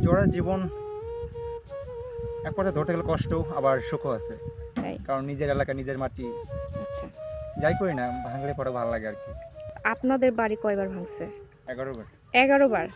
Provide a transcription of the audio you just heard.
চড়া জীবন এক পথে ধরতে গেলে কষ্ট, আবার সুখও আছে। তাই? কারণ নিজের এলাকা, নিজের মাটি, আচ্ছা। যাই করি না ভাঙলে পরে ভালো লাগে আর কি। আপনাদের বাড়ি কয়বার ভাঙছে? 11 বার। 11 বার?